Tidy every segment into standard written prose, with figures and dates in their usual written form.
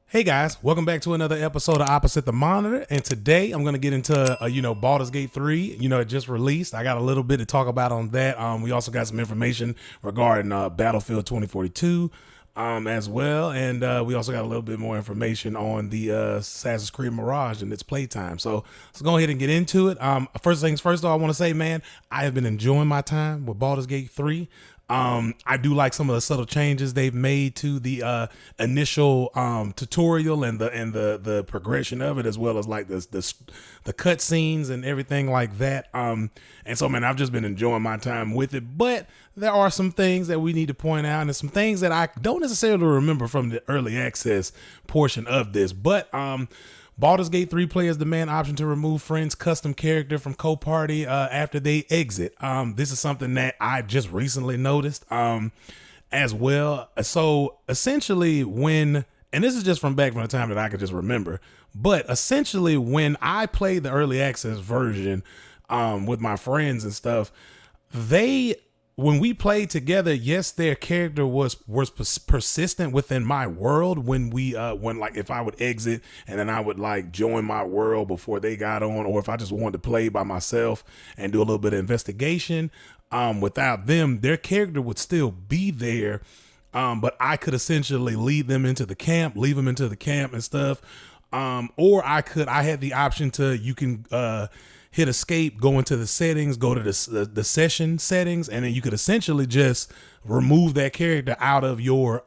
Hey guys, welcome back to another episode of Opposite the Monitor. And today I'm going to get into, Baldur's Gate 3. It just released. I got a little bit to talk about on that. We also got some information regarding Battlefield 2042 as well. And we also got a little bit more information on the Assassin's Creed Mirage and its playtime. So let's go ahead and get into it. First things first, though, I want to say, man, I have been enjoying my time with Baldur's Gate 3. I do like some of the subtle changes they've made to the initial tutorial and the progression of it, as well as like the cut scenes and everything like that. And so, man, I've just been enjoying my time with it. But there are some things that we need to point out, and some things that I don't necessarily remember from the early access portion of this. But Baldur's Gate 3 players demand option to remove friends' custom character from co-party after they exit. This is something that I just recently noticed as well. So essentially and this is just from back from the time that I could just remember, but essentially when I played the early access version with my friends and stuff, when we played together, yes, their character was persistent within my world when if I would exit and then I would like join my world before they got on, or if I just wanted to play by myself and do a little bit of investigation, without them, their character would still be there. But I could essentially leave them into the camp and stuff. Or I had the option to, hit escape, go into the settings, go to the session settings, and then you could essentially just remove that character out of your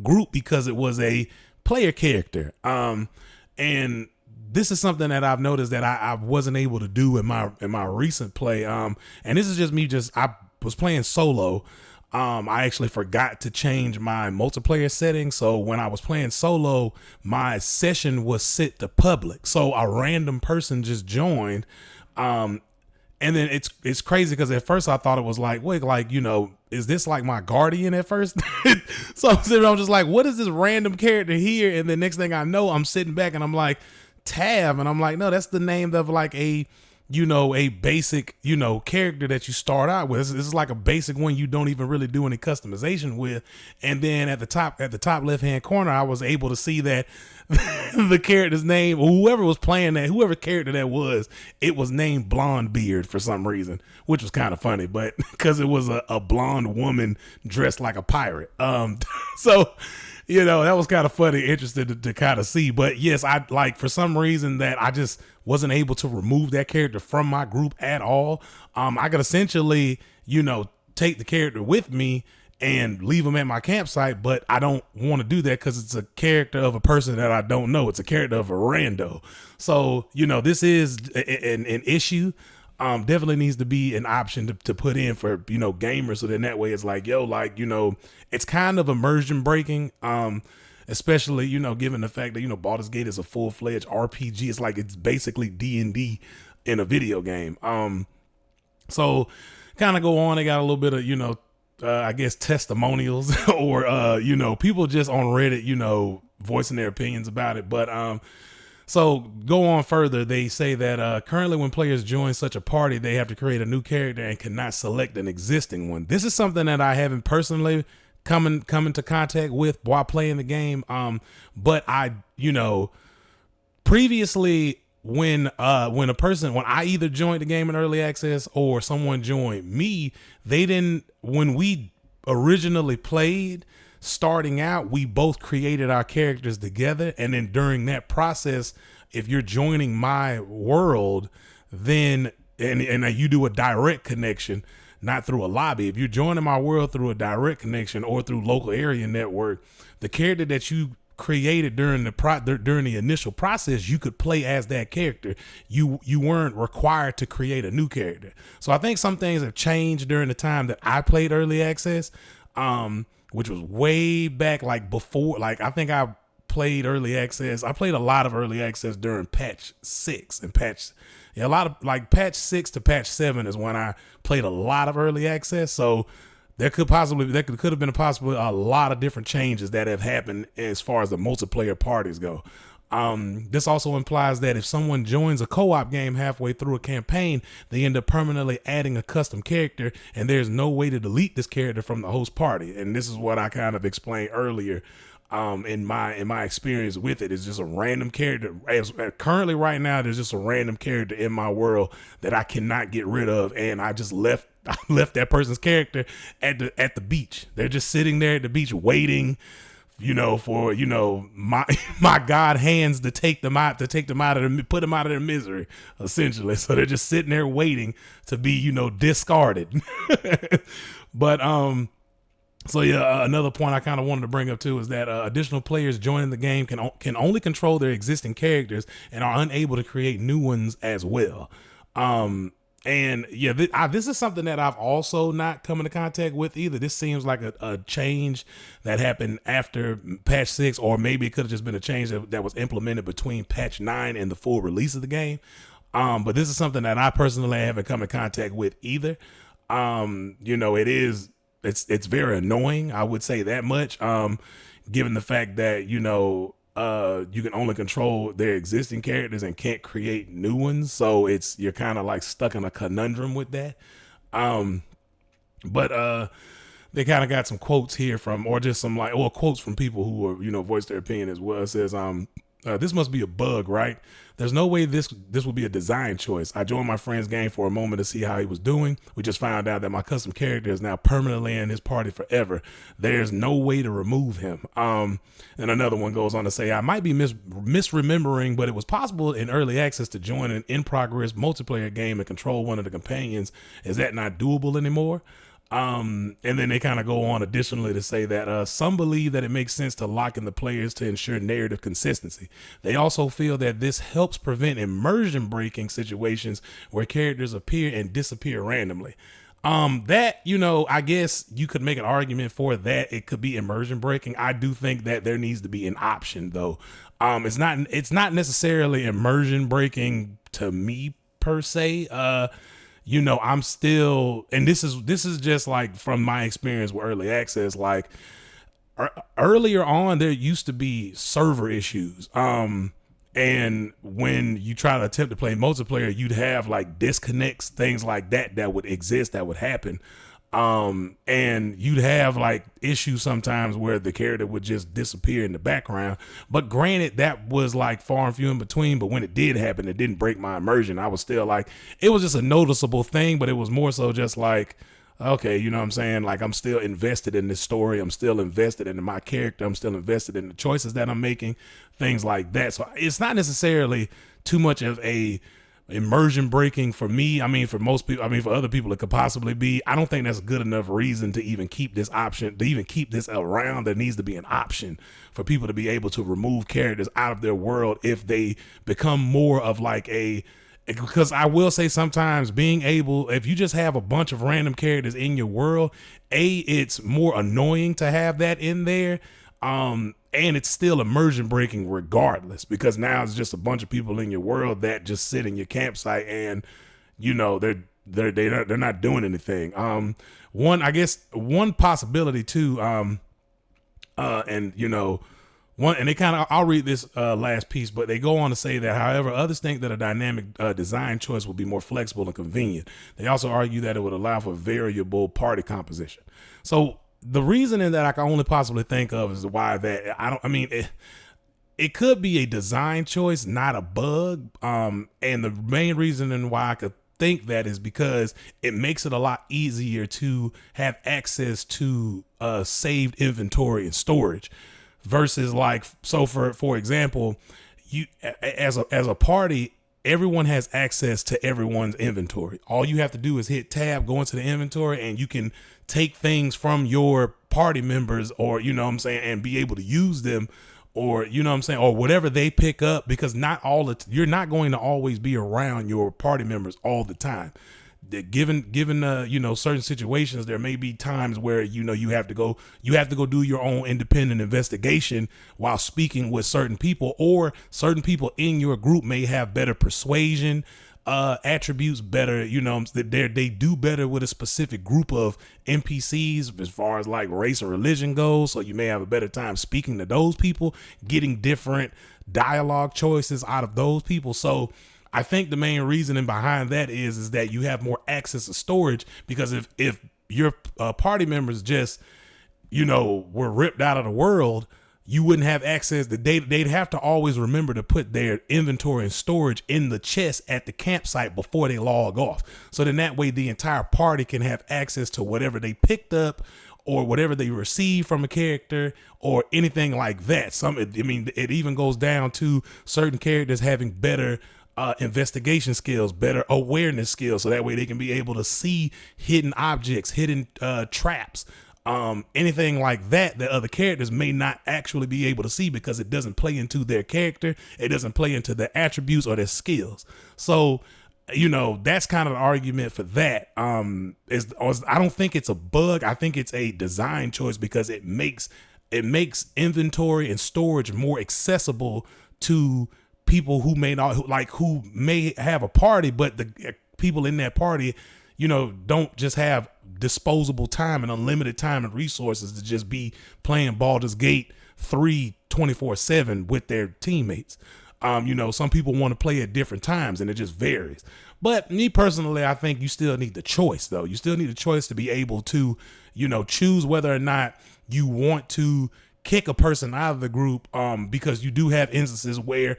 group because it was a player character. And this is something that I've noticed that I wasn't able to do in my recent play. And this is just me. I was playing solo. I actually forgot to change my multiplayer settings. So when I was playing solo, my session was set to public. So a random person just joined. And then it's crazy because at first I thought it was like, wait, is this like my guardian at first? So I'm just like, what is this random character here? And the next thing I know, I'm sitting back and I'm like, Tav. And I'm like, no, that's the name of like a basic, character that you start out with. This is like a basic one you don't even really do any customization with. And then at the top left-hand corner, I was able to see that the character's name, whoever was playing that, whoever character that was, it was named Blonde Beard for some reason, which was kind of funny, but because it was a blonde woman dressed like a pirate. So, that was kind of funny, interesting to kind of see. But yes, I like, for some reason that I just wasn't able to remove that character from my group at all. I could essentially, take the character with me and leave them at my campsite, but I don't want to do that because it's a character of a person that I don't know. It's a character of a rando. So, this is an issue. Definitely needs to be an option to put in for, gamers. So then that way it's like, it's kind of immersion breaking. Especially, given the fact that, Baldur's Gate is a full-fledged RPG. It's like, it's basically D&D in a video game. So kind of go on. They got a little bit of, I guess testimonials or, people just on Reddit, voicing their opinions about it. But, so go on further. They say that currently when players join such a party, they have to create a new character and cannot select an existing one. This is something that I haven't personally come into contact with while playing the game. But I, previously when I either joined the game in early access or someone joined me, when we originally played, starting out, we both created our characters together. And then during that process, if you're joining my world, then, and you do a direct connection, not through a lobby. If you're joining my world through a direct connection or through local area network, the character that you created during the initial process, you could play as that character. You weren't required to create a new character. So I think some things have changed during the time that I played early access, which was way back, like before, like I think I played early access. I played a lot of early access during patch 6 and a lot of like patch 6 to patch 7 is when I played a lot of early access. So there could have been possibly a lot of different changes that have happened as far as the multiplayer parties go. This also implies that if someone joins a co-op game halfway through a campaign, they end up permanently adding a custom character, and there's no way to delete this character from the host party. And this is what I kind of explained earlier. in my experience with it, is just a random character. Currently right now, there's just a random character in my world that I cannot get rid of, and I left that person's character at the beach. They're just sitting there at the beach waiting, for my God hands to take them out, put them out of their misery, essentially. So they're just sitting there waiting to be, discarded. But so yeah, another point I kind of wanted to bring up too is that additional players joining the game can only control their existing characters and are unable to create new ones as well. And yeah, this is something that I've also not come into contact with either. This seems like a change that happened after patch 6, or maybe it could have just been a change that was implemented between patch 9 and the full release of the game. But this is something that I personally haven't come in contact with either. It's very annoying. I would say that much. Given the fact that, you can only control their existing characters and can't create new ones. So you're kind of like stuck in a conundrum with that. But they kind of got some quotes here quotes from people who are, voiced their opinion as well. It says, this must be a bug, right? There's no way this would be a design choice. I joined my friend's game for a moment to see how he was doing. We just found out that my custom character is now permanently in his party forever. There's no way to remove him. And another one goes on to say, I might be misremembering, but it was possible in early access to join an in-progress multiplayer game and control one of the companions. Is that not doable anymore? And then they kind of go on additionally to say that some believe that it makes sense to lock in the players to ensure narrative consistency. They also feel that this helps prevent immersion breaking situations where characters appear and disappear randomly. I guess you could make an argument for that. It could be immersion breaking. I do think that there needs to be an option though. It's not necessarily immersion breaking to me per se. I'm still, and this is just like from my experience with early access, like earlier on, there used to be server issues. And when you try to attempt to play multiplayer, you'd have like disconnects, things like that would exist, that would happen. And you'd have like issues sometimes where the character would just disappear in the background. But granted, that was like far and few in between. But when it did happen, it didn't break my immersion. I was still like, it was just a noticeable thing, but it was more so just like, okay, you know what I'm saying? Like, I'm still invested in this story. I'm still invested in my character. I'm still invested in the choices that I'm making, things like that. So it's not necessarily too much of a immersion breaking for me. I mean, for most people, for other people, it could possibly be. I don't think that's a good enough reason to even keep this option, to even keep this around. There needs to be an option for people to be able to remove characters out of their world if they become more of like because I will say sometimes if you just have a bunch of random characters in your world, it's more annoying to have that in there. And it's still immersion breaking regardless, because now it's just a bunch of people in your world that just sit in your campsite and, they're not doing anything. One possibility too, and they kind of, I'll read this last piece, but they go on to say that, however, others think that a dynamic design choice will be more flexible and convenient. They also argue that it would allow for variable party composition. So the reasoning that I can only possibly think of is why that it could be a design choice, not a bug. And the main reason why I could think that is because it makes it a lot easier to have access to saved inventory and storage versus like, so for example, you as a party, everyone has access to everyone's inventory. All you have to do is hit tab, go into the inventory, and you can take things from your party members, or, and be able to use them, or, or whatever they pick up, because you're not going to always be around your party members all the time. Given certain situations, there may be times where, you have to go do your own independent investigation while speaking with certain people, or certain people in your group may have better persuasion attributes, better, they do better with a specific group of NPCs as far as like race or religion goes. So you may have a better time speaking to those people, getting different dialogue choices out of those people. So I think the main reasoning behind that is that you have more access to storage, because if your party members just, were ripped out of the world, you wouldn't have access. They'd have to always remember to put their inventory and storage in the chest at the campsite before they log off. So then that way the entire party can have access to whatever they picked up or whatever they received from a character or anything like that. It even goes down to certain characters having better investigation skills, better awareness skills, so that way they can be able to see hidden objects, hidden traps, anything like that other characters may not actually be able to see because it doesn't play into their character. It doesn't play into their attributes or their skills. So, that's kind of the argument for that. I don't think it's a bug. I think it's a design choice because it makes inventory and storage more accessible to people who may have a party, but the people in that party, don't just have disposable time and unlimited time and resources to just be playing Baldur's Gate 3 24/7 with their teammates. Some people want to play at different times and it just varies. But me personally, I think you still need the choice though. You still need a choice to be able to, choose whether or not you want to kick a person out of the group, because you do have instances where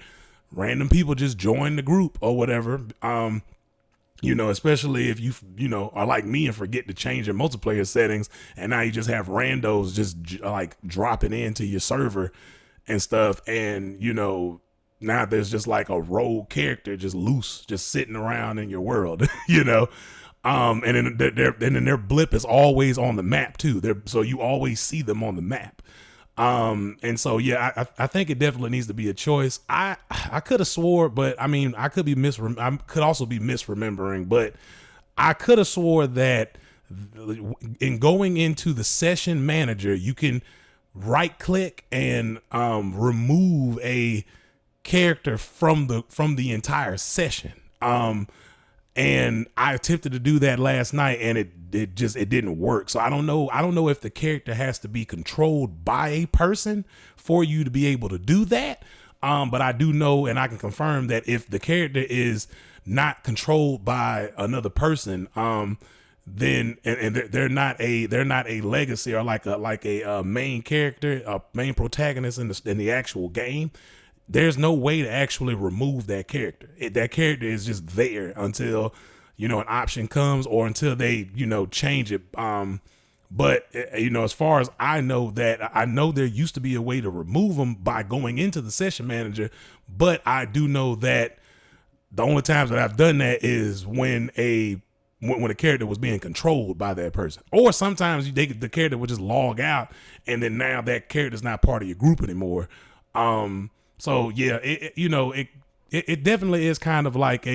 random people just join the group or whatever. Especially if you are like me and forget to change your multiplayer settings, and now you just have randos just like dropping into your server and stuff, and now there's just like a rogue character just loose, just sitting around in your world, and then their blip is always on the map too. So you always see them on the map. And so, yeah, I think it definitely needs to be a choice. I could have swore, but I could could also be misremembering, but I could have swore that in going into the session manager, you can right click and, remove a character from the entire session. And I attempted to do that last night and it didn't work. So I don't know if the character has to be controlled by a person for you to be able to do that. But I do know, and I can confirm that if the character is not controlled by another person, then they're not a legacy or like a main character, a main protagonist in the actual game, there's no way to actually remove that character. That character is just there until, an option comes or until they, change it. But as far as I know there used to be a way to remove them by going into the session manager. But I do know that the only times that I've done that is when a character was being controlled by that person, or sometimes the character would just log out and then now that character's not part of your group anymore. So yeah, it definitely is kind of like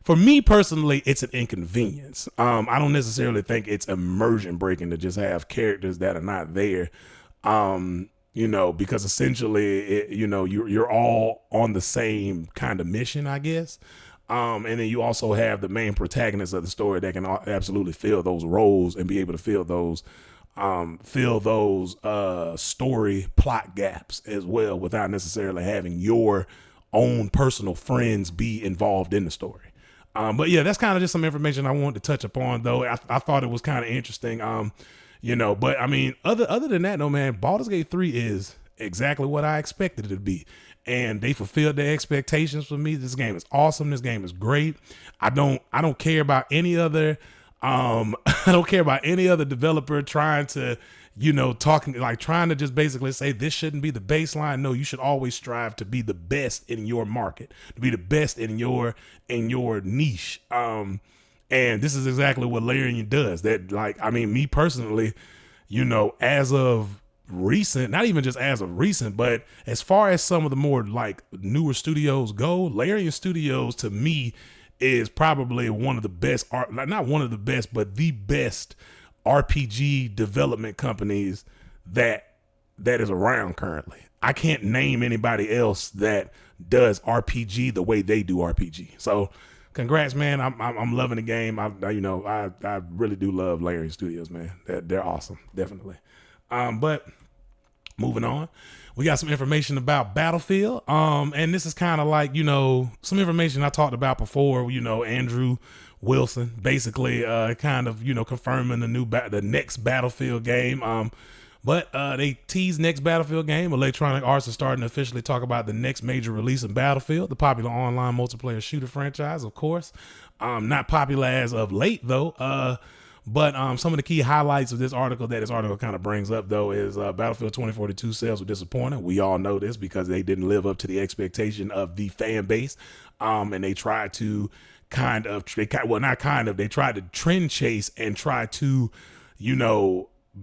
for me personally, it's an inconvenience. I don't necessarily think it's immersion breaking to just have characters that are not there. Because essentially, you're all on the same kind of mission, I guess. And then you also have the main protagonist of the story that can absolutely fill those roles and be able to fill those story plot gaps as well without necessarily having your own personal friends be involved in the story. But yeah, that's kind of just some information I wanted to touch upon though. I thought it was kind of interesting. But other than that though, man, Baldur's Gate 3 is exactly what I expected it to be. And they fulfilled their expectations for me. This game is awesome. This game is great. I don't care about any other I don't care about any other developer trying to, trying to just basically say this shouldn't be the baseline. No, you should always strive to be the best in your market, to be the best in your niche. And this is exactly what Larian does. That me personally, as of recent, not even just as of recent, but as far as some of the more newer studios go, Larian Studios to me is probably one of the best not one of the best, but the best RPG development companies that is around currently. I can't name anybody else that does RPG the way they do RPG. So congrats, man. I'm loving the game. I really do love Larian Studios, man. They're awesome. Definitely. But moving on, we got some information about Battlefield. And this is kind of like, some information I talked about before, Andrew Wilson basically, confirming the next Battlefield game. But they tease next Battlefield game. Electronic Arts is starting to officially talk about the next major release in Battlefield, the popular online multiplayer shooter franchise, of course. Not popular as of late, though. But some of the key highlights of this article kind of brings up, though, is Battlefield 2042 sales were disappointing. We all know this because they didn't live up to the expectation of the fan base. And they tried to they tried to trend chase and try to,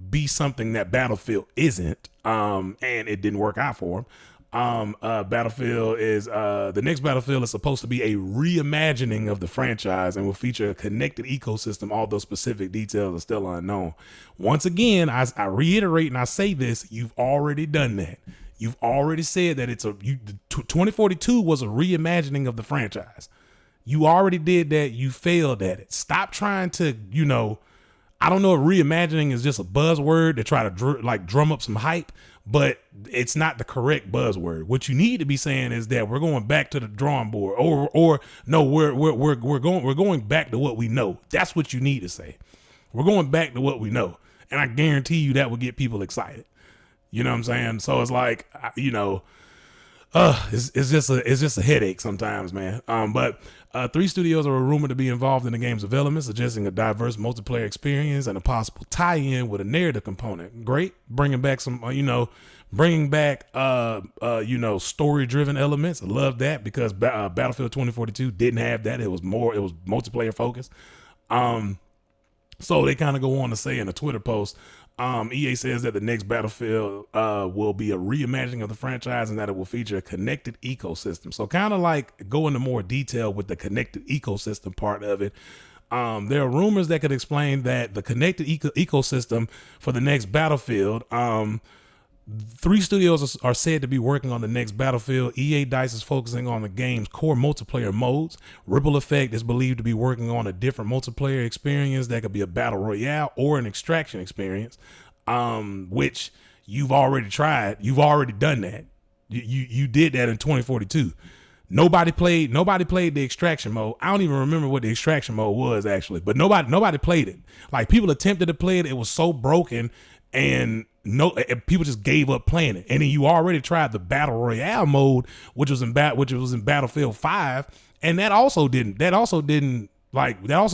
be something that Battlefield isn't, and it didn't work out for them. Battlefield is the next Battlefield is supposed to be a reimagining of the franchise and will feature a connected ecosystem, although specific details are still unknown. Once again, I reiterate and I say this: you've already done that. You've already said that 2042 was a reimagining of the franchise. You already did that. You failed at it. Stop trying to, I don't know if reimagining is just a buzzword to try to drum up some hype, but it's not the correct buzzword. What you need to be saying is that we're going back to the drawing board, or no, we're going back to what we know. That's what you need to say. We're going back to what we know, and I guarantee you that will get people excited. You know what I'm saying? So it's like, it's just a headache sometimes, man. But 3 studios are rumored to be involved in the game's development, suggesting a diverse multiplayer experience and a possible tie-in with a narrative component. Great, bringing back some, story-driven elements. I love that because Battlefield 2042 didn't have that. It was multiplayer focused. So they kind of go on to say in a Twitter post, EA says that the next Battlefield will be a reimagining of the franchise and that it will feature a connected ecosystem. So kind of like go into more detail with the connected ecosystem part of it. There are rumors that could explain that the connected ecosystem for the next Battlefield. 3 studios are said to be working on the next Battlefield. EA DICE is focusing on the game's core multiplayer modes. Ripple Effect is believed to be working on a different multiplayer experience that could be a battle royale or an extraction experience, which you've already tried. You've already done that. You did that in 2042. Nobody played the extraction mode. I don't even remember what the extraction mode was actually, but nobody played it. Like people attempted to play it. It was so broken and people just gave up playing it. And then you already tried the battle royale mode, which was in Battlefield 5, and that also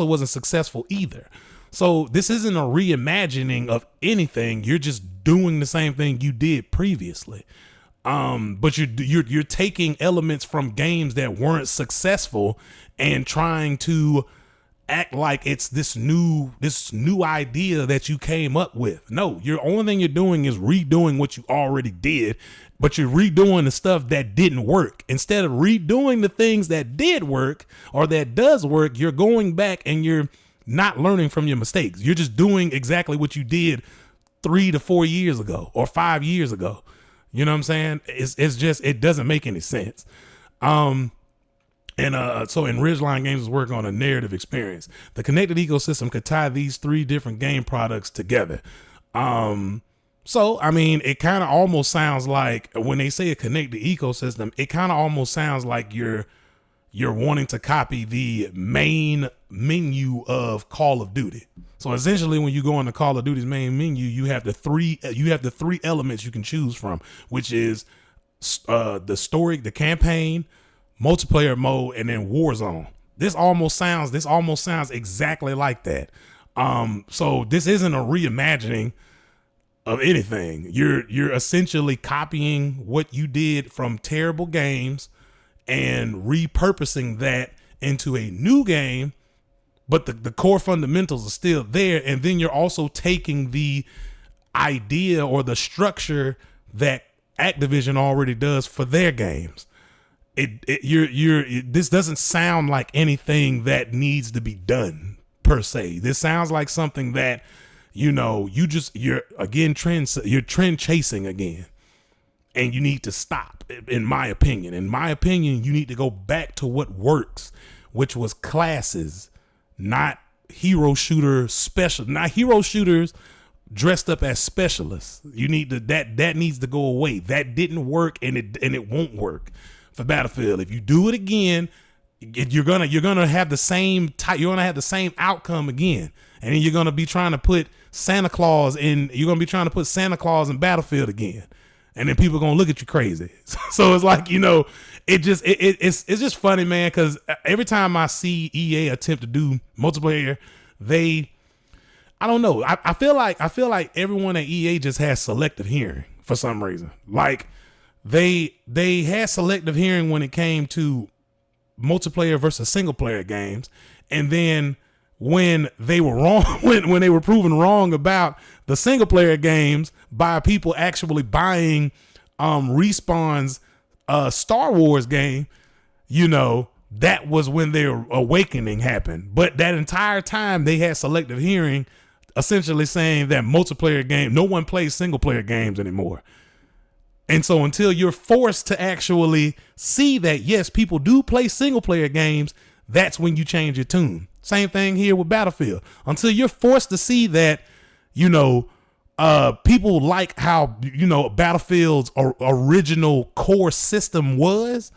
wasn't successful either. So this isn't a reimagining of anything. You're just doing the same thing you did previously. But you're taking elements from games that weren't successful and trying to act like it's this new idea that you came up with. No, only thing you're doing is redoing what you already did, but you're redoing the stuff that didn't work. Instead of redoing the things that did work or that does work, you're going back and you're not learning from your mistakes. You're just doing exactly what you did 3 to 4 years ago or 5 years ago. You know what I'm saying? It's just, it doesn't make any sense. So in Ridgeline Games is working on a narrative experience. The connected ecosystem could tie these 3 different game products together. So, I mean, it kind of almost sounds like when they say a connected ecosystem, it kind of almost sounds like you're wanting to copy the main menu of Call of Duty. So essentially when you go into Call of Duty's main menu, you have the three elements you can choose from, which is the story, the campaign, multiplayer mode, and then Warzone. This almost sounds exactly like that. So this isn't a reimagining of anything. You're essentially copying what you did from terrible games and repurposing that into a new game, but the core fundamentals are still there. And then you're also taking the idea or the structure that Activision already does for their games. This doesn't sound like anything that needs to be done per se. This sounds like something that, you're trend chasing again, and you need to stop. In my opinion, you need to go back to what works, which was classes, not hero shooters dressed up as specialists. You need to, that needs to go away. That didn't work, and it won't work for Battlefield. If you do it again, you're gonna have the same outcome again. And then you're going to be trying to put Santa Claus in Battlefield again. And then people are going to look at you crazy. So it's like, it's just funny, man, because every time I see EA attempt to do multiplayer, I don't know. I feel like everyone at EA just has selective hearing for some reason. Like they had selective hearing when it came to multiplayer versus single player games, and then when they were wrong, when they were proven wrong about the single player games by people actually buying Respawn's Star Wars game, that was when their awakening happened. But that entire time they had selective hearing, essentially saying that no one plays single player games anymore. And so until you're forced to actually see that, yes, people do play single player games, that's when you change your tune. Same thing here with Battlefield. Until you're forced to see that, people like how, Battlefield's original core system was,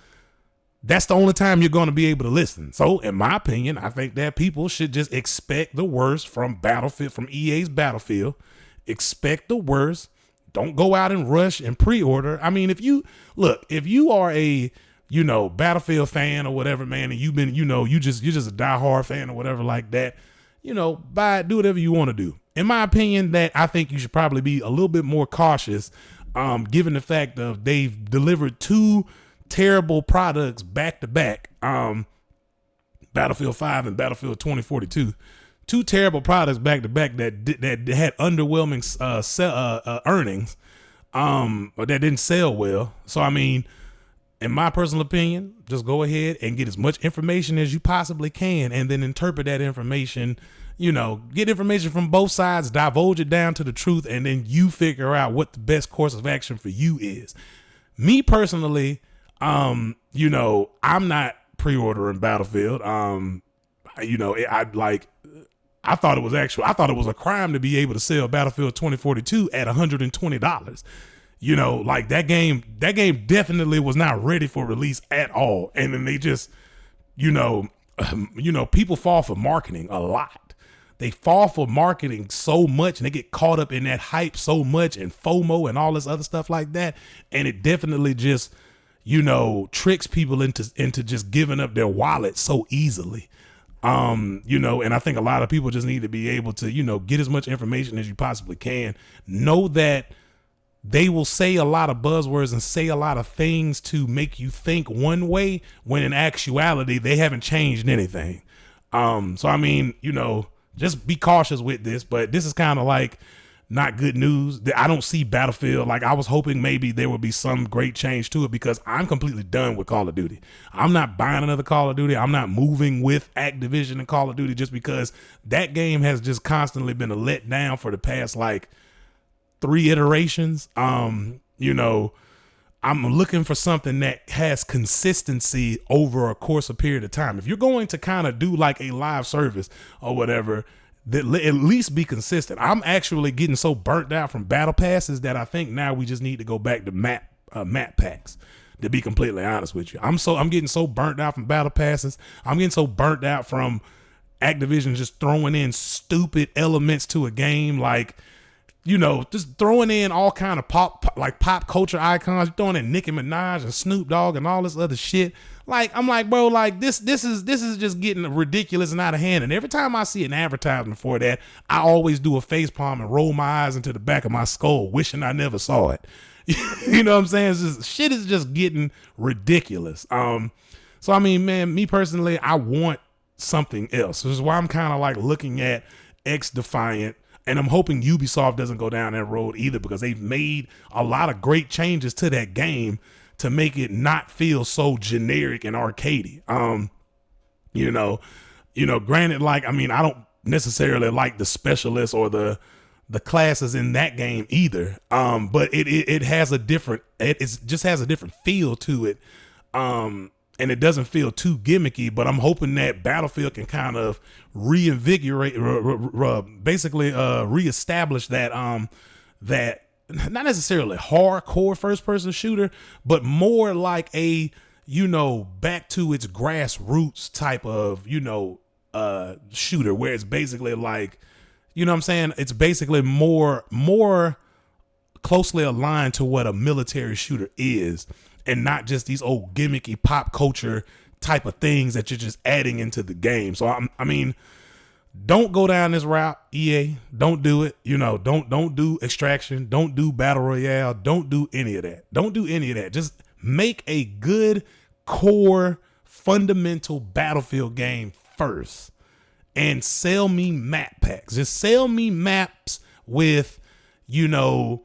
that's the only time you're going to be able to listen. So in my opinion, I think that people should just expect the worst from EA's Battlefield. Expect the worst. Don't go out and rush and pre-order. I mean, if you are a, Battlefield fan or whatever, man, and you've been, you're just a diehard fan or whatever like that, buy it, do whatever you want to do. In my opinion, that I think you should probably be a little bit more cautious, given the fact of they've delivered two terrible products back to back. Battlefield 5 and Battlefield 2042. Two terrible products back to back that had underwhelming earnings, or that didn't sell well. So I mean, in my personal opinion, just go ahead and get as much information as you possibly can, and then interpret that information. Get information from both sides, divulge it down to the truth, and then you figure out what the best course of action for you is. Me personally, I'm not pre-ordering Battlefield. I thought it was a crime to be able to sell Battlefield 2042 at $120. That game definitely was not ready for release at all. And then they just, people fall for marketing a lot. They fall for marketing so much, and they get caught up in that hype so much, and FOMO and all this other stuff like that. And it definitely just, tricks people into just giving up their wallet so easily. And I think a lot of people just need to be able to, get as much information as you possibly can. Know that they will say a lot of buzzwords and say a lot of things to make you think one way, when in actuality, they haven't changed anything. So I mean, just be cautious with this, but this is kind of like not good news. I don't see Battlefield. Like, I was hoping maybe there would be some great change to it, because I'm completely done with Call of Duty. I'm not buying another Call of Duty. I'm not moving with Activision and Call of Duty, just because that game has just constantly been a letdown for the past like 3 iterations. I'm looking for something that has consistency over a course of period of time. If you're going to kind of do like a live service or whatever, that at least be consistent. I'm actually getting so burnt out from battle passes that I think now we just need to go back to map packs, to be completely honest with you. I'm getting so burnt out from battle passes. I'm getting so burnt out from Activision just throwing in stupid elements to a game, like, just throwing in all kind of pop culture icons, throwing in Nicki Minaj and Snoop Dogg and all this other shit. Like, I'm like, bro, like this is just getting ridiculous and out of hand. And every time I see an advertisement for that, I always do a facepalm and roll my eyes into the back of my skull, wishing I never saw it. You know what I'm saying? It's just, shit is just getting ridiculous. So I mean, man, me personally, I want something else. This is why I'm kind of like looking at X-Defiant. And I'm hoping Ubisoft doesn't go down that road either, because they've made a lot of great changes to that game to make it not feel so generic and arcadey. Granted, like, I mean, I don't necessarily like the specialists or the classes in that game either. But it has a different, it just has a different feel to it. And it doesn't feel too gimmicky, but I'm hoping that Battlefield can kind of reinvigorate, basically reestablish that, that not necessarily hardcore first person shooter, but more like a, back to its grassroots type of, shooter, where it's basically like, you know what I'm saying? It's basically more closely aligned to what a military shooter is, and not just these old gimmicky pop culture type of things that you're just adding into the game. So I mean, don't go down this route, EA. Don't do it. You know, don't do Extraction. Don't do Battle Royale. Don't do any of that. Don't do any of that. Just make a good core fundamental Battlefield game first and sell me map packs. Just sell me maps with, you know,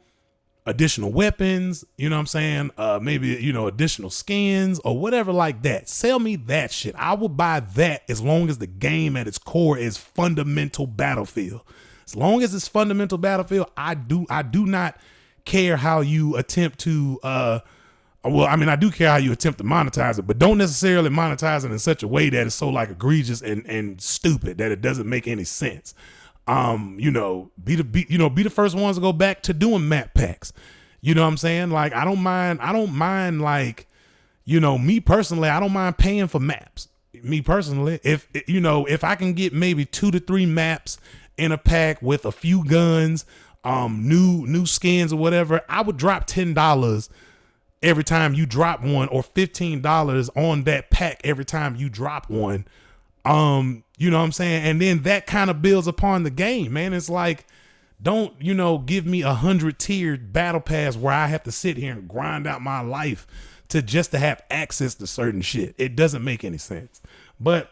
additional weapons, you know what I'm saying? Maybe, you know, additional skins or whatever like that. Sell me that shit. I will buy that as long as the game at its core is fundamental Battlefield. As long as it's fundamental Battlefield, I do not care how you attempt to, well, I mean, I do care how you attempt to monetize it, but don't necessarily monetize it in such a way that it's so like egregious and stupid that it doesn't make any sense. You know, be the first ones to go back to doing map packs. You know what I'm saying? Like, I don't mind like, you know, me personally, I don't mind paying for maps. Me personally, if I can get maybe 2 to 3 maps in a pack with a few guns, new skins or whatever, I would drop $10 every time you drop one, or $15 on that pack every time you drop one. You know what I'm saying? And then that kind of builds upon the game, man. It's like, don't, you know, give me 100 tiered battle pass where I have to sit here and grind out my life to have access to certain shit. It doesn't make any sense. But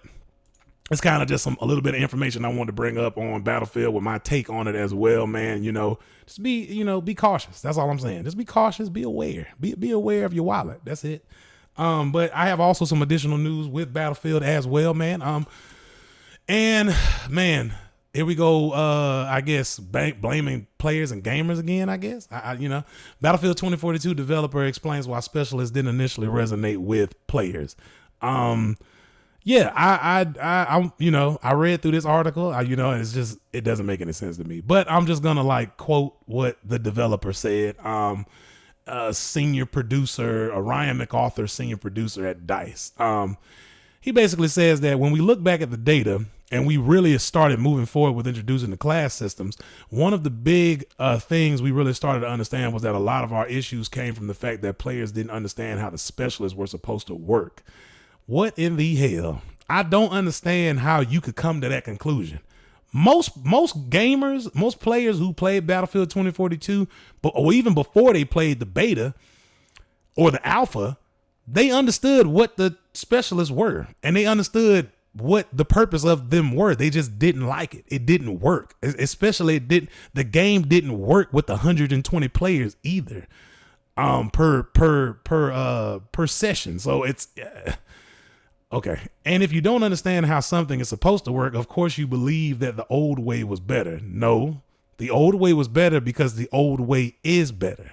it's kind of just a little bit of information I wanted to bring up on Battlefield with my take on it as well, man. You know, just be cautious. That's all I'm saying. Just be cautious, be aware, be aware of your wallet. That's it. But I have also some additional news with Battlefield as well, man. And man, here we go. I guess blaming players and gamers again. I guess Battlefield 2042 developer explains why specialists didn't initially resonate with players. Yeah, I read through this article. And it's just, it doesn't make any sense to me. But I'm just gonna like quote what the developer said. Senior producer, Ryan McArthur, senior producer at DICE. He basically says that when we look back at the data and we really started moving forward with introducing the class systems, one of the big things we really started to understand was that a lot of our issues came from the fact that players didn't understand how the specialists were supposed to work. What in the hell? I don't understand how you could come to that conclusion. Most gamers, most players who played Battlefield 2042, or even before they played the beta or the alpha, they understood what the specialists were, and they understood what the purpose of them were. They just didn't like it. It didn't work. Especially the game didn't work with 120 players either, per session. So it's okay. And if you don't understand how something is supposed to work, of course you believe that the old way was better. No, the old way was better because the old way is better.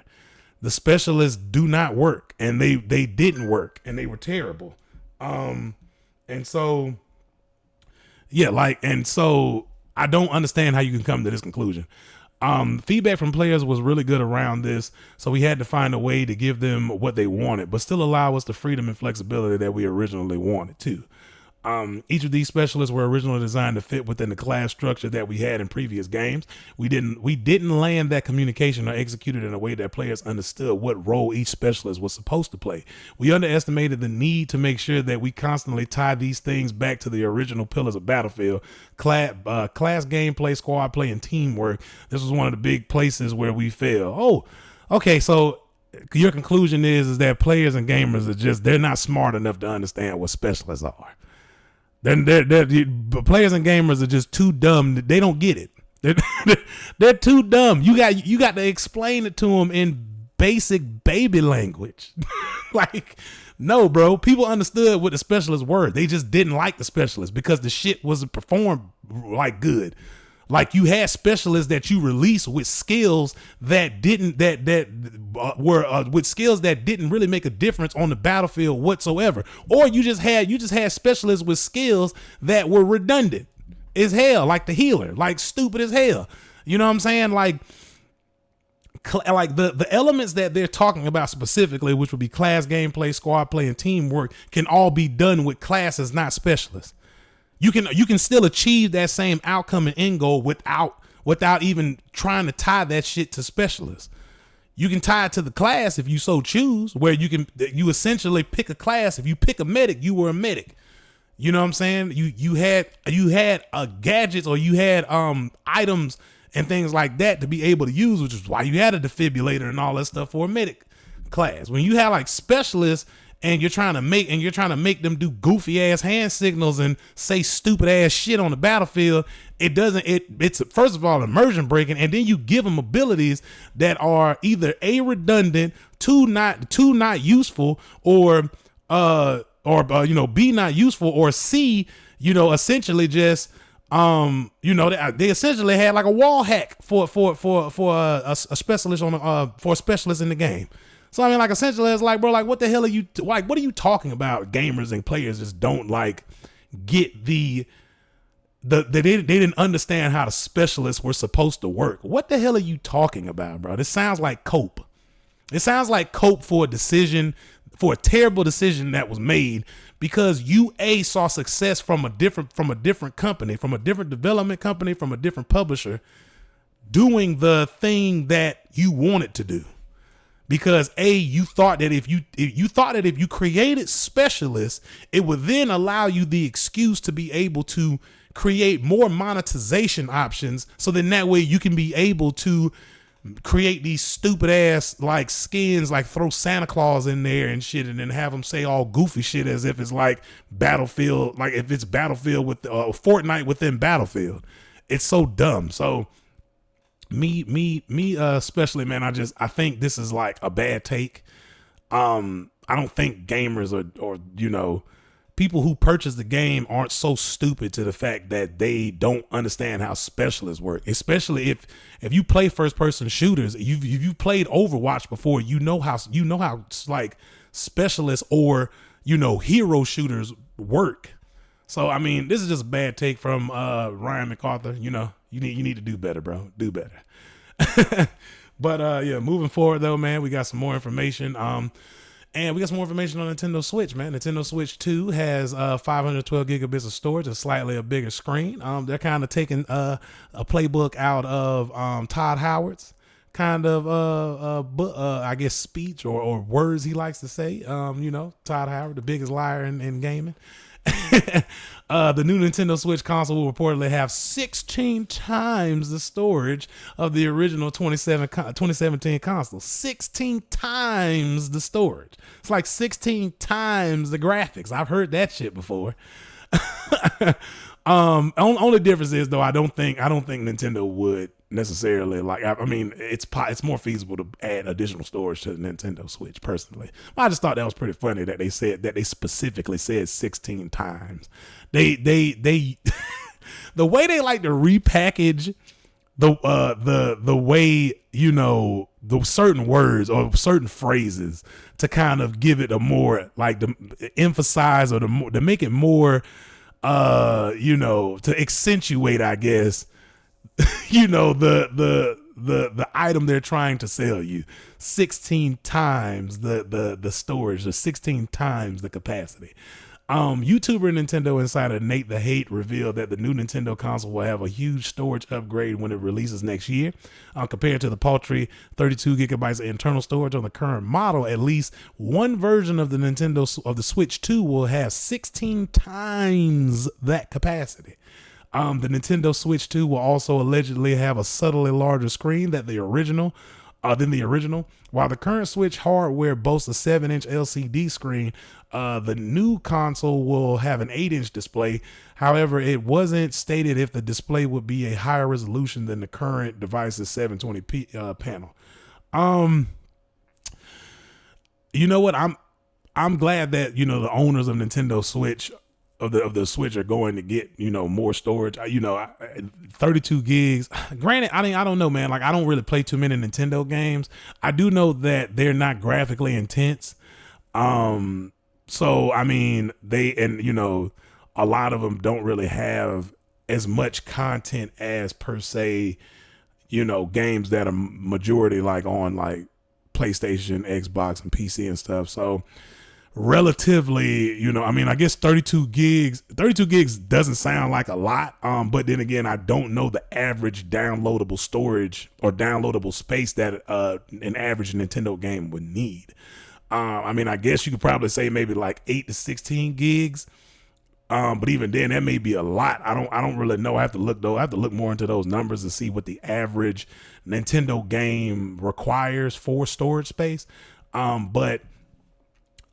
The specialists do not work, and they didn't work, and they were terrible. And so I don't understand how you can come to this conclusion. Feedback from players was really good around this, so we had to find a way to give them what they wanted, but still allow us the freedom and flexibility that we originally wanted too. Each of these specialists were originally designed to fit within the class structure that we had in previous games. We didn't land that communication or execute it in a way that players understood what role each specialist was supposed to play. We underestimated the need to make sure that we constantly tie these things back to the original pillars of Battlefield: class gameplay, squad play, and teamwork. This was one of the big places where we failed. Oh, okay. So your conclusion is that players and gamers they're not smart enough to understand what specialists are. Then players and gamers are just too dumb. They don't get it. They're too dumb. You got to explain it to them in basic baby language. Like, no, bro. People understood what the specialists were. They just didn't like the specialists because the shit wasn't performed like good. Like, you had specialists that you released with skills that didn't really make a difference on the battlefield whatsoever. Or you just had specialists with skills that were redundant as hell, like the healer, like stupid as hell. You know what I'm saying? Like the elements that they're talking about specifically, which would be class gameplay, squad play, and teamwork, can all be done with classes, not specialists. You can still achieve that same outcome and end goal without without even trying to tie that shit to specialists. You can tie it to the class if you so choose, where you essentially pick a class. If you pick a medic, you were a medic. You know what I'm saying? You had gadgets, or you had items and things like that to be able to use, which is why you had a defibrillator and all that stuff for a medic class. When you have like specialists and you're trying to make them do goofy ass hand signals and say stupid ass shit on the battlefield, it's first of all immersion breaking, and then you give them abilities that are either A, redundant, two not useful, or B, not useful, or C, essentially just they essentially had like a wall hack for a specialist for a specialist in the game. So I mean, like, essentially it's like, bro, like, what the hell are you like? What are you talking about? Gamers and players just don't like get they didn't understand how the specialists were supposed to work. What the hell are you talking about, bro? This sounds like cope. It sounds like cope for a terrible decision that was made because you saw success from a different company, from a different development company, from a different publisher, doing the thing that you wanted to do. Because you thought that if you created specialists, it would then allow you the excuse to be able to create more monetization options. So then that way you can be able to create these stupid ass like skins, like throw Santa Claus in there and shit, and then have them say all goofy shit as if it's like Battlefield, like if it's Battlefield with Fortnite within Battlefield. It's so dumb. So me especially, man, I think this is like a bad take. I don't think gamers or people who purchase the game aren't so stupid to the fact that they don't understand how specialists work. Especially if you play first person shooters, if you played Overwatch before, you know how like specialists or hero shooters work. So I mean, this is just a bad take from Ryan MacArthur. You need to do better, bro. Do better. But yeah, moving forward though, man, we got some more information. And we got some more information on Nintendo Switch, man. Nintendo Switch 2 has 512 gigabytes of storage, a slightly bigger screen. They're kind of taking a playbook out of Todd Howard's kind of I guess speech or words he likes to say. Todd Howard, the biggest liar in gaming. The new Nintendo Switch console will reportedly have 16 times the storage of the original 2017 console. 16 times the storage. It's like 16 times the graphics. I've heard that shit before. Only difference is though, I don't think Nintendo would necessarily it's more feasible to add additional storage to the Nintendo Switch personally. I just thought that was pretty funny that they specifically said 16 times. They the way they like to repackage the way the certain words or certain phrases to kind of give it a more like to emphasize or to make it more to accentuate, I guess, the item they're trying to sell you. 16 times the storage, or 16 times the capacity. YouTuber and Nintendo insider Nate the Hate revealed that the new Nintendo console will have a huge storage upgrade when it releases next year. Compared to the paltry 32 gigabytes of internal storage on the current model, at least one version of the Switch 2 will have 16 times that capacity. The Nintendo Switch 2 will also allegedly have a subtly larger screen than the original. While the current Switch hardware boasts a 7-inch LCD screen, the new console will have an 8-inch display. However, it wasn't stated if the display would be a higher resolution than the current device's 720p panel. You know what? I'm glad that the owners of Nintendo Switch of the Switch are going to get more storage. 32 gigs. Granted, I don't know, man. Like, I don't really play too many Nintendo games. I do know that they're not graphically intense. So I mean, a lot of them don't really have as much content as per se, games that are majority like on like PlayStation, Xbox, and PC and stuff. So relatively, I mean, I guess 32 gigs doesn't sound like a lot. But then again, I don't know the average downloadable storage or downloadable space that an average Nintendo game would need. I mean, I guess you could probably say maybe like 8 to 16 gigs. But even then, that may be a lot. I don't really know. I have to look though. I have to look more into those numbers to see what the average Nintendo game requires for storage space. But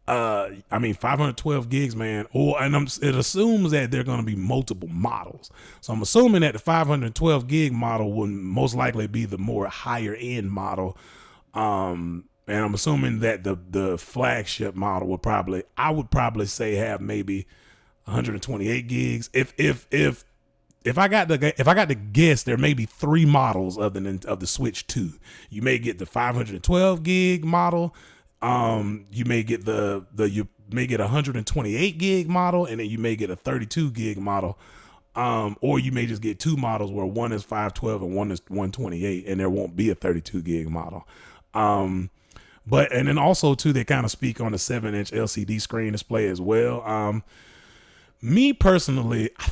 I mean, 512 gigs, man. It assumes that there are going to be multiple models. So I'm assuming that the 512 gig model will most likely be the more higher end model. And I'm assuming that the flagship model I would probably say have maybe 128 gigs. If I got to guess, there may be 3 models of the Switch 2. You may get the 512 gig model. You may get you may get a 128 gig model, and then you may get a 32 gig model. Or you may just get 2 models where one is 512 and one is 128, and there won't be a 32 gig model. And then also too, they kind of speak on the 7-inch LCD screen display as well. Me personally, I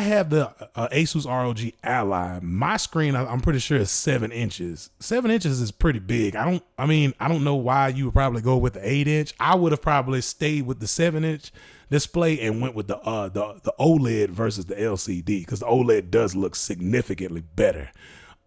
have the Asus ROG Ally. My screen, I'm pretty sure is 7 inches. 7 inches is pretty big. I don't know why you would probably go with the 8-inch. I would have probably stayed with the 7-inch display and went with the OLED versus the LCD, because the OLED does look significantly better.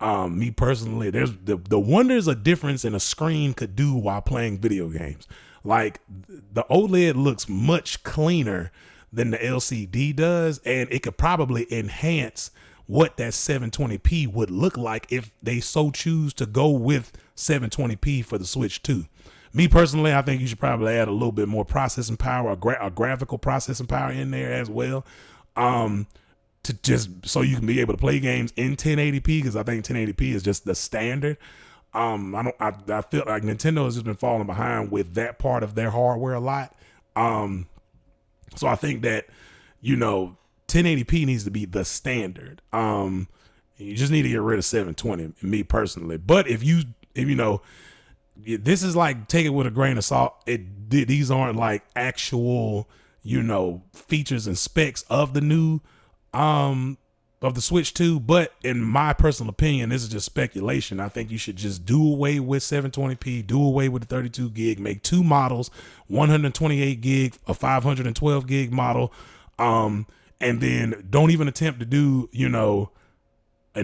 Me personally, there's the wonders a difference in a screen could do while playing video games. Like, the OLED looks much cleaner than the LCD does, and it could probably enhance what that 720p would look like if they so choose to go with 720p for the Switch 2. Me personally, I think you should probably add a little bit more processing power, a graphical processing power in there as well, to just so you can be able to play games in 1080p, because I think 1080p is just the standard. I feel like Nintendo has just been falling behind with that part of their hardware a lot. So I think that, 1080p needs to be the standard. You just need to get rid of 720, me personally. But if this is like, take it with a grain of salt. These aren't like actual, features and specs of the new, of the Switch 2, but in my personal opinion, this is just speculation. I think you should just do away with 720p, do away with the 32 gig, make 2 models, 128 gig, a 512 gig model, and then don't even attempt to do, an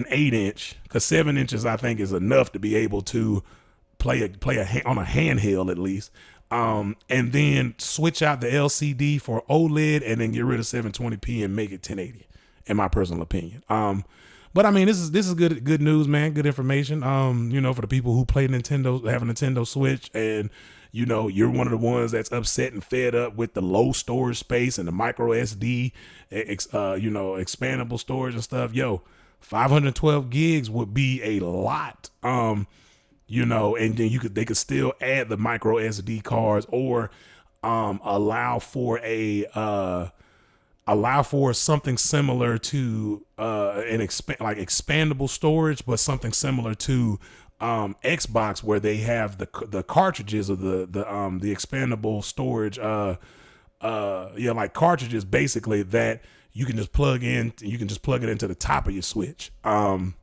8-inch, because 7 inches I think is enough to be able to play on a handheld at least. And then switch out the LCD for OLED, and then get rid of 720p and make it 1080. In my personal opinion. But I mean, this is good news, man. Good information. For the people who play Nintendo, have a Nintendo Switch, and you're one of the ones that's upset and fed up with the low storage space and the micro SD, expandable storage and stuff. 512 gigs would be a lot. And then they could still add the micro SD cards, or allow for something similar to expandable storage, but something similar to Xbox, where they have the cartridges of the expandable storage, like cartridges basically that you can just plug in. You can just plug it into the top of your Switch, or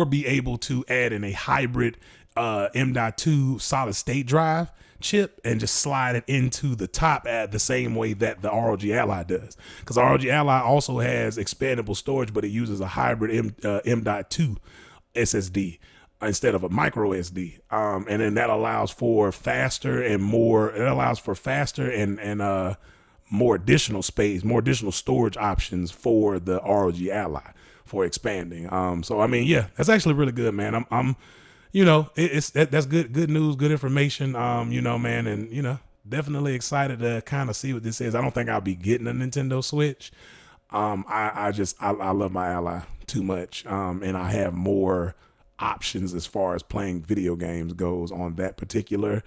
be able to add in a hybrid M.2 solid state drive chip and just slide it into the top at the same way that the ROG Ally does, because ROG Ally also has expandable storage, but it uses a hybrid M.2 SSD instead of a micro SD, and then that allows for faster and more additional space, more additional storage options for the ROG Ally for expanding. So I mean, yeah, that's actually really good, man. I'm that's good news, good information, man, and, definitely excited to kind of see what this is. I don't think I'll be getting a Nintendo Switch. I love my Ally too much. And I have more options as far as playing video games goes on that particular,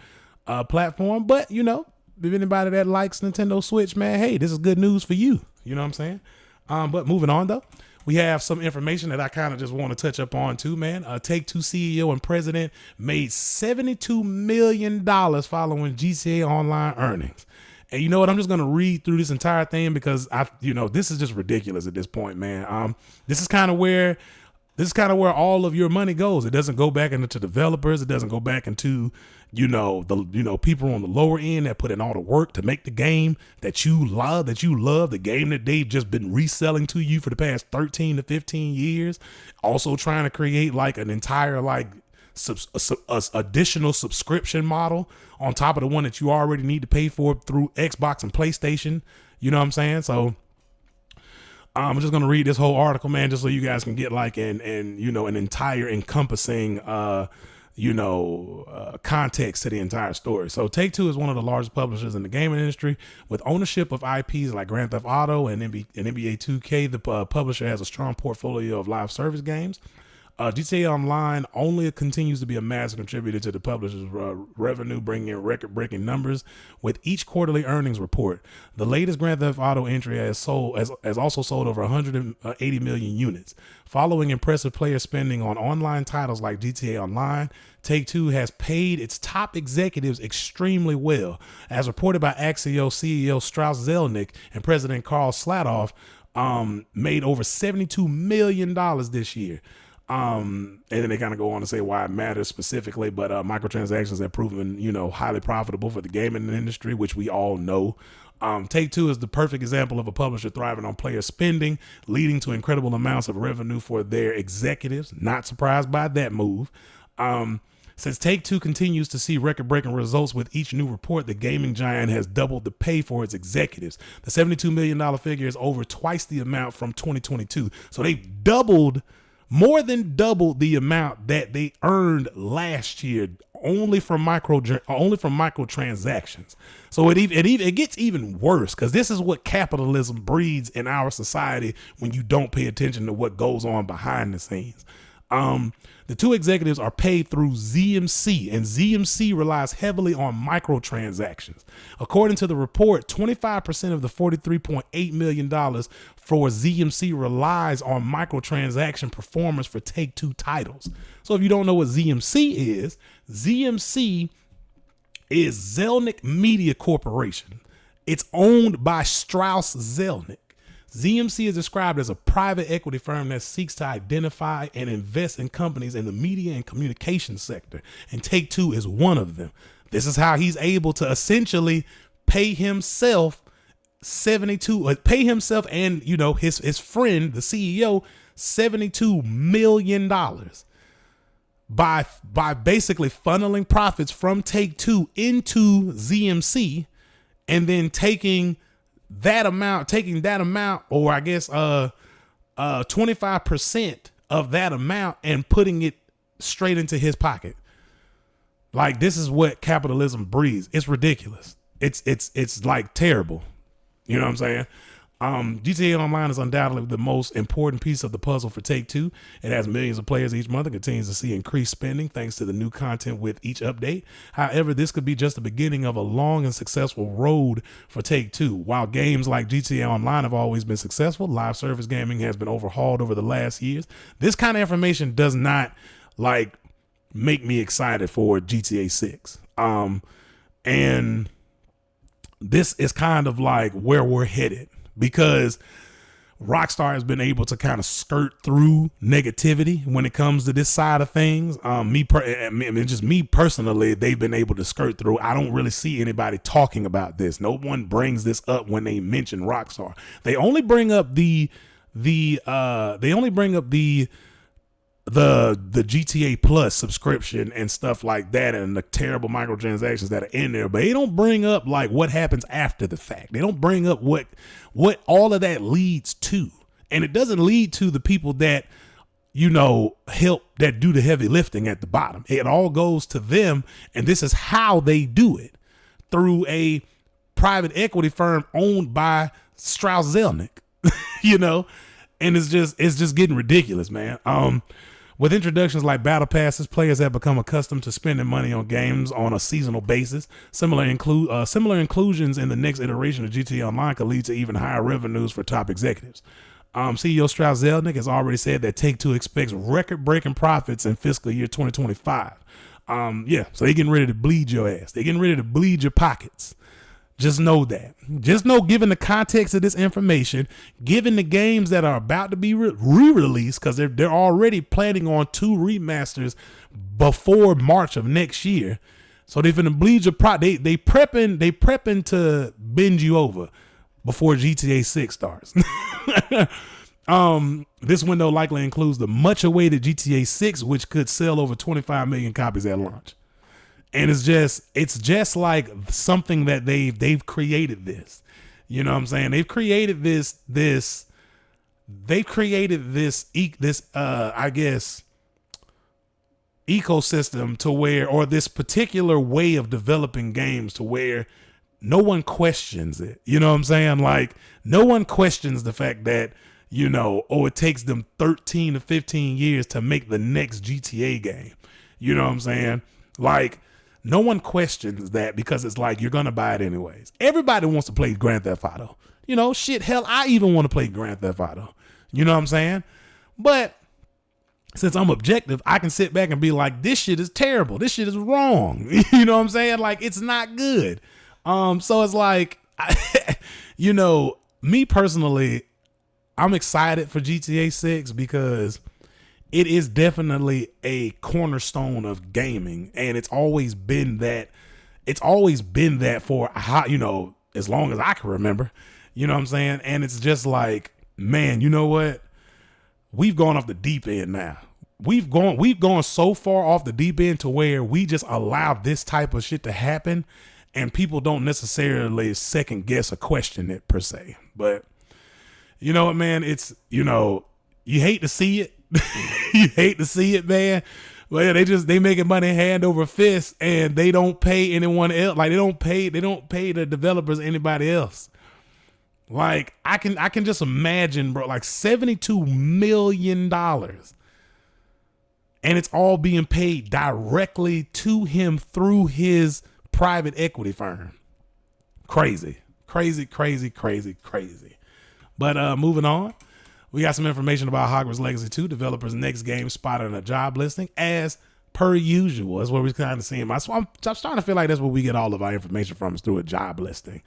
platform. But, if anybody that likes Nintendo Switch, man, hey, this is good news for you. You know what I'm saying? But moving on though. we have some information that I kind of just want to touch up on too, man. Take-Two CEO and president made $72 million following GTA Online earnings. And you know what? I'm just going to read through this entire thing because this is just ridiculous at this point, man. This is kind of where all of your money goes. It doesn't go back into developers. It doesn't go back into, the people on the lower end that put in all the work to make the game that you love, the game that they've just been reselling to you for the past 13 to 15 years. Also trying to create like an entire additional subscription model on top of the one that you already need to pay for through Xbox and PlayStation. You know what I'm saying? So I'm just going to read this whole article, man, just so you guys can get like an entire encompassing, context to the entire story. So Take-Two is one of the largest publishers in the gaming industry with ownership of IPs like Grand Theft Auto and NBA 2K. The publisher has a strong portfolio of live service games. GTA Online only continues to be a massive contributor to the publisher's revenue, bringing in record-breaking numbers with each quarterly earnings report. The latest Grand Theft Auto entry has also sold over 180 million units. Following impressive player spending on online titles like GTA Online, Take-Two has paid its top executives extremely well. As reported by Axios, CEO Strauss Zelnick and President Karl Slatoff made over $72 million this year. And then they kind of go on to say why it matters specifically, but microtransactions have proven, highly profitable for the gaming industry, which we all know. Take-Two is the perfect example of a publisher thriving on player spending, leading to incredible amounts of revenue for their executives. Not surprised by that move. Since Take-Two continues to see record-breaking results with each new report, the gaming giant has doubled the pay for its executives. The $72 million figure is over twice the amount from 2022. So they've more than doubled the amount that they earned last year only from microtransactions. So it gets even worse because this is what capitalism breeds in our society when you don't pay attention to what goes on behind the scenes. The two executives are paid through ZMC, and ZMC relies heavily on microtransactions. According to the report, 25% of the $43.8 million for ZMC relies on microtransaction performance for Take-Two titles. So if you don't know what ZMC is Zelnick Media Corporation. It's owned by Strauss Zelnick. ZMC is described as a private equity firm that seeks to identify and invest in companies in the media and communication sector, and Take-Two is one of them. This is how he's able to essentially pay himself and his friend, the CEO, $72 million by basically funneling profits from Take-Two into ZMC, and then taking that amount, or I guess 25% of that amount and putting it straight into his pocket. Like, this is what capitalism breeds. It's ridiculous. It's like terrible. You know what I'm saying? GTA Online is undoubtedly the most important piece of the puzzle for Take-Two. It has millions of players each month and continues to see increased spending thanks to the new content with each update. However, this could be just the beginning of a long and successful road for Take-Two. While games like GTA Online have always been successful, live service gaming has been overhauled over the last years. This kind of information does not make me excited for GTA 6. And this is kind of like where we're headed, because Rockstar has been able to kind of skirt through negativity when it comes to this side of things. Me personally, they've been able to skirt through. I don't really see anybody talking about this. No one brings this up when they mention Rockstar. They only bring up the GTA Plus subscription and stuff like that, and the terrible microtransactions that are in there, but they don't bring up like what happens after the fact. They don't bring up what all of that leads to. And it doesn't lead to the people that, help, that do the heavy lifting at the bottom. It all goes to them. And this is how they do it, through a private equity firm owned by Strauss Zelnick, and it's just getting ridiculous, man. With introductions like battle passes, players have become accustomed to spending money on games on a seasonal basis. Similar inclusions in the next iteration of GTA Online could lead to even higher revenues for top executives. CEO Strauss Zelnick has already said that Take-Two expects record-breaking profits in fiscal year 2025. So they're getting ready to bleed your ass. They're getting ready to bleed your pockets. Just know that. Just know, given the context of this information, given the games that are about to be re-released, because they're already planning on 2 remasters before March of next year. So they're finna bleed your they prepping to bend you over before GTA 6 starts. This window likely includes the much awaited GTA 6, which could sell over 25 million copies at launch. And it's just like something that they've created this. You know what I'm saying? They've created this I guess ecosystem to where, or this particular way of developing games to where no one questions it. You know what I'm saying? Like, no one questions the fact that, it takes them 13 to 15 years to make the next GTA game. You know what I'm saying? Like, no one questions that, because it's like, you're going to buy it anyways. Everybody wants to play Grand Theft Auto. Hell, I even want to play Grand Theft Auto. You know what I'm saying? But since I'm objective, I can sit back and be like, this shit is terrible. This shit is wrong. You know what I'm saying? Like, it's not good. So it's like, me personally, I'm excited for GTA 6 because it is definitely a cornerstone of gaming, and it's always been that. It's always been that for as long as I can remember. You know what I'm saying? And it's just like, man, you know what? We've gone off the deep end now. We've gone so far off the deep end to where we just allow this type of shit to happen, and people don't necessarily second guess or question it per se. But you know what, man? It's, you hate to see it. You hate to see it, man. Well, they making money hand over fist, and they don't pay anyone else. Like, they don't pay the developers anybody else. Like, I can just imagine, bro, like $72 million. And it's all being paid directly to him through his private equity firm. Crazy. But moving on, we got some information about Hogwarts Legacy 2. Developers' next game spotted in a job listing, as per usual. That's what we're kind of seeing. I'm starting to feel like that's where we get all of our information from, is through a job listing.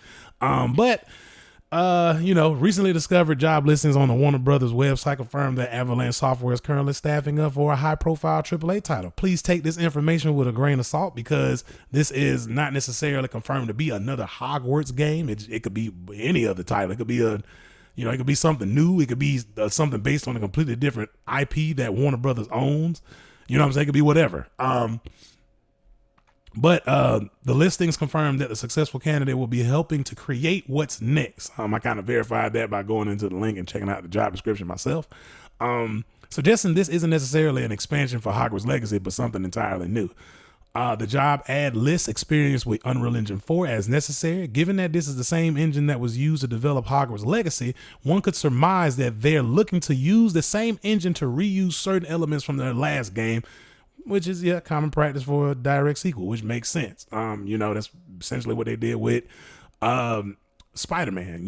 Recently discovered job listings on the Warner Brothers website confirmed that Avalanche Software is currently staffing up for a high-profile AAA title. Please take this information with a grain of salt, because this is not necessarily confirmed to be another Hogwarts game. It could be any other title. It could be it could be something new. It could be something based on a completely different IP that Warner Brothers owns. You know what I'm saying? It could be whatever. But the listings confirmed that the successful candidate will be helping to create what's next. I kind of verified that by going into the link and checking out the job description myself. Suggesting this isn't necessarily an expansion for Hogwarts Legacy, but something entirely new. The job ad lists experience with Unreal Engine 4 as necessary. Given that this is the same engine that was used to develop Hogwarts Legacy, one could surmise that they're looking to use the same engine to reuse certain elements from their last game, which is common practice for a direct sequel, which makes sense. That's essentially what they did with Spider-Man.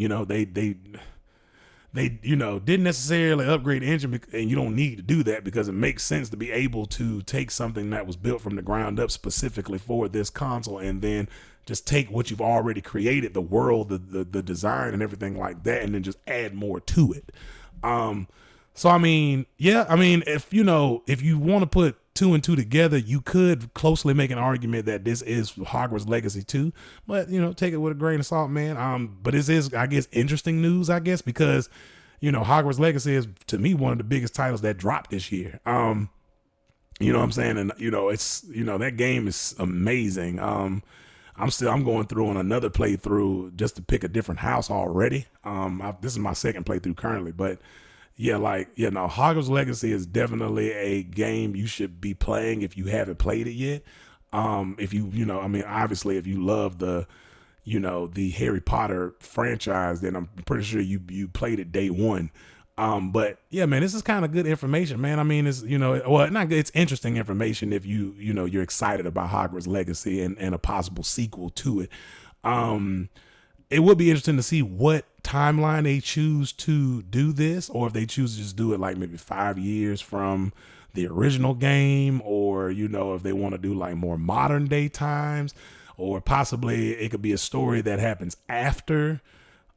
They didn't necessarily upgrade the engine, and you don't need to do that because it makes sense to be able to take something that was built from the ground up specifically for this console, and then just take what you've already created, the world, the design and everything like that, and then just add more to it. If you want to put 2 and 2 together, you could closely make an argument that this is Hogwarts Legacy 2, but take it with a grain of salt, man. But this is, I guess, interesting news, I guess, because Hogwarts Legacy is, to me, one of the biggest titles that dropped this year. You know what I'm saying? And it's that game is amazing. I'm going through on another playthrough just to pick a different house already. This is my second playthrough currently, but Hogwarts Legacy is definitely a game you should be playing if you haven't played it yet. Obviously, if you love the Harry Potter franchise, then I'm pretty sure you played it day one. But yeah, man, this is kind of good information, man. I mean, it's, not good. It's interesting information if you're excited about Hogwarts Legacy and a possible sequel to it. It would be interesting to see what timeline they choose to do this, or if they choose to just do it like maybe 5 years from the original game, or, you know, if they want to do like more modern day times, or possibly it could be a story that happens after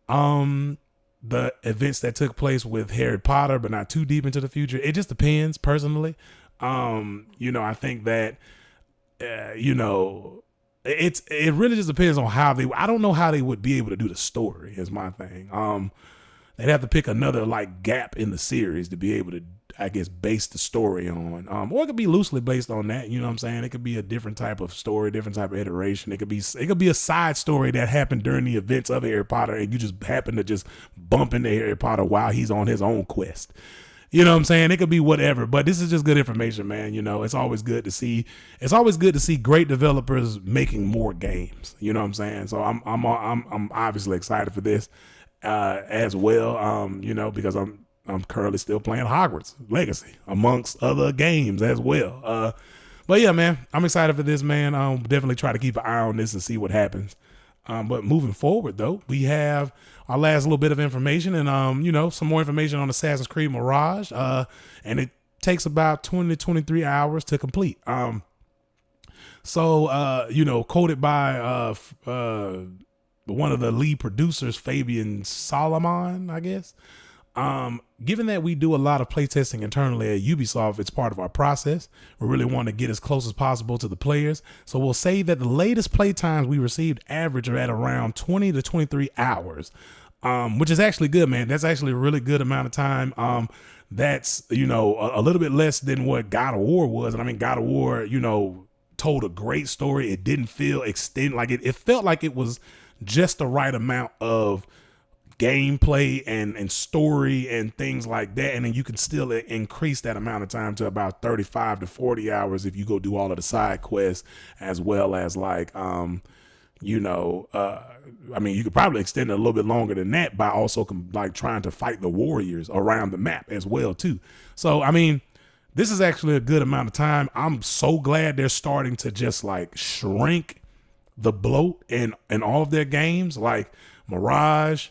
the events that took place with Harry Potter, but not too deep into the future. It just depends personally. You know, I think that, you know, it really just depends on how I don't know how they would be able to do the story is my thing. They'd have to pick another like gap in the series to be able to, I guess, base the story on, or it could be loosely based on that. You know what I'm saying? It could be a different type of story, different type of iteration. It could be a side story that happened during the events of Harry Potter, and you just happen to just bump into Harry Potter while he's on his own quest. You know what I'm saying? It could be whatever, but this is just good information, man. You know, it's always good to see great developers making more games. You know what I'm saying? So I'm obviously excited for this as well. You know, because I'm currently still playing Hogwarts Legacy amongst other games as well. But yeah, man, I'm excited for this, man. Definitely try to keep an eye on this and see what happens. But moving forward, though, we have our last little bit of information and, you know, some more information on Assassin's Creed Mirage. And it takes about 20 to 23 hours to complete. So, you know, coded by one of the lead producers, Fabian Solomon, I guess. Given that we do a lot of playtesting internally at Ubisoft, it's part of our process. We really want to get as close as possible to the players. So we'll say that the latest playtimes we received average are at around 20 to 23 hours, which is actually good, man. That's actually a really good amount of time. That's, you know, a little bit less than what God of War was. And I mean, God of War, you know, told a great story. It didn't feel extended. Like it felt like it was just the right amount of gameplay and story and things like that, and then you can still increase that amount of time to about 35 to 40 hours if you go do all of the side quests, as well as like you know, I mean, you could probably extend it a little bit longer than that by also like trying to fight the warriors around the map as well too. So I mean, this is actually a good amount of time. I'm so glad they're starting to just like shrink the bloat in all of their games, like Mirage,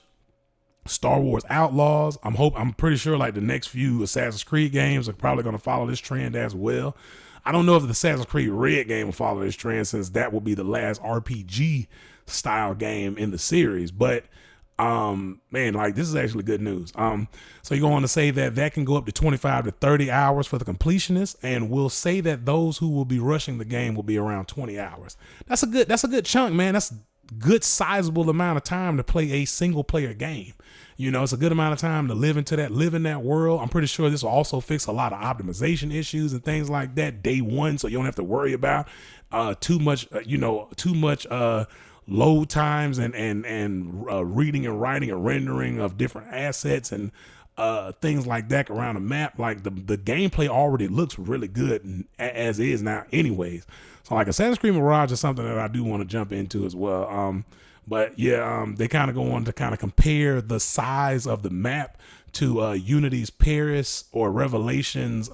Star Wars Outlaws. I'm pretty sure like the next few Assassin's Creed games are probably going to follow this trend as well. I don't know if the Assassin's Creed Red game will follow this trend, since that will be the last RPG style game in the series. But man, like this is actually good news. So you go on to say that can go up to 25 to 30 hours for the completionists, and we'll say that those who will be rushing the game will be around 20 hours. That's a good chunk, man. That's good sizable amount of time to play a single player game. You know, it's a good amount of time to live in that world. I'm pretty sure this will also fix a lot of optimization issues and things like that day one, so you don't have to worry about too much load times and reading and writing and rendering of different assets and things like that around the map. Like the gameplay already looks really good as is now anyways. So like Assassin's Creed Mirage is something that I do want to jump into as well. But yeah, they kind of go on to kind of compare the size of the map to Unity's Paris or Revelation's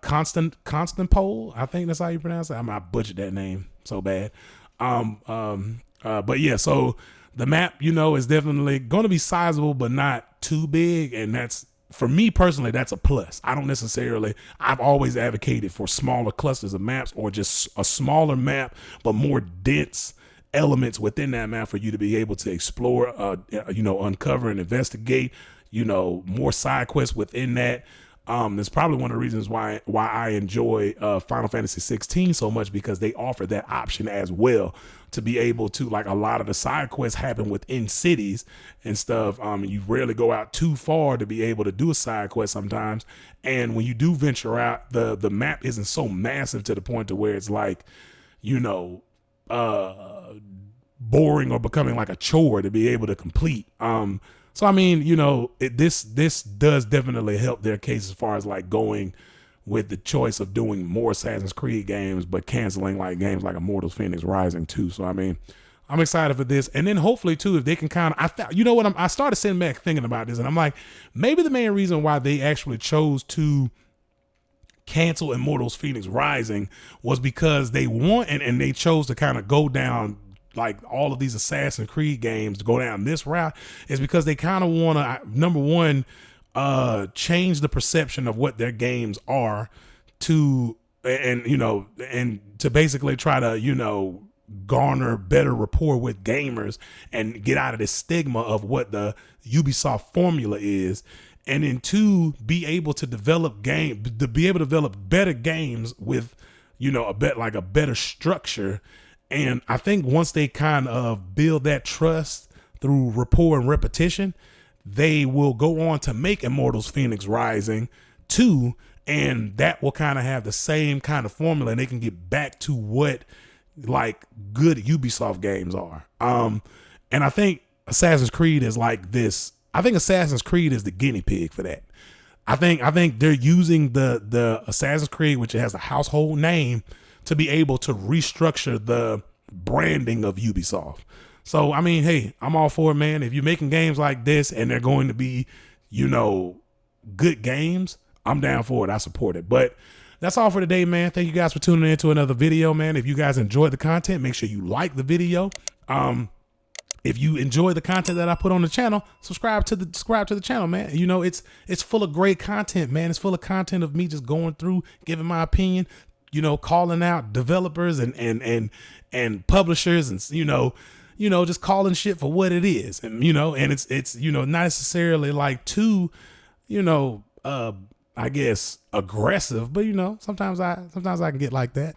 Constantinople. I think that's how you pronounce it. I butchered that name so bad. But yeah, so the map, you know, is definitely going to be sizable, but not too big. And that's, for me personally, that's a plus. I've always advocated for smaller clusters of maps, or just a smaller map, but more dense elements within that map for you to be able to explore, you know, uncover and investigate, you know, more side quests within that. That's probably one of the reasons why I enjoy Final Fantasy 16 so much, because they offer that option as well, to be able to, like, a lot of the side quests happen within cities and stuff. You rarely go out too far to be able to do a side quest sometimes. And when you do venture out, the map isn't so massive to the point to where it's like, you know, boring or becoming like a chore to be able to complete. So I mean, you know, this does definitely help their case as far as like going with the choice of doing more Assassin's Creed games, but canceling like games like Immortals Phoenix Rising too. So I mean, I'm excited for this. And then hopefully too, if they can kind of, you know what, I started sitting back thinking about this, and I'm like, maybe the main reason why they actually chose to cancel Immortals Phoenix Rising was because they want, and they chose to kind of go down like all of these Assassin's Creed games to go down this route is because they kind of want to, number one, change the perception of what their games are to, and to basically try to, garner better rapport with gamers and get out of this stigma of what the Ubisoft formula is. And then two, be able to develop better games with, a better structure. And I think once they kind of build that trust through rapport and repetition, they will go on to make Immortals Phoenix Rising 2. And that will kind of have the same kind of formula, and they can get back to what like good Ubisoft games are. And I think Assassin's Creed is like this. I think Assassin's Creed is the guinea pig for that. I think they're using the Assassin's Creed, which has a household name, to be able to restructure the branding of Ubisoft. So, I mean, hey, I'm all for it, man. If you're making games like this and they're going to be, good games, I'm down for it. I support it. But that's all for today, man. Thank you guys for tuning in to another video, man. If you guys enjoyed the content, make sure you like the video. If you enjoy the content that I put on the channel, subscribe to the channel, man. It's full of great content, man. It's full of content of me just going through, giving my opinion, calling out developers and publishers, and just calling shit for what it is. And and it's not necessarily like too, I guess aggressive, but sometimes I can get like that.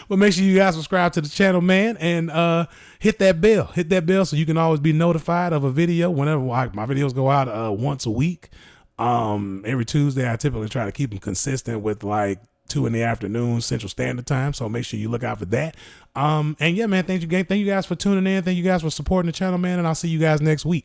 But make sure you guys subscribe to the channel, man, and hit that bell so you can always be notified of a video whenever my videos go out once a week. Every Tuesday. I typically try to keep them consistent with like 2 in the afternoon Central Standard Time, so make sure you look out for that. And yeah, man, thank you guys for tuning in. Thank you guys for supporting the channel, man, and I'll see you guys next week.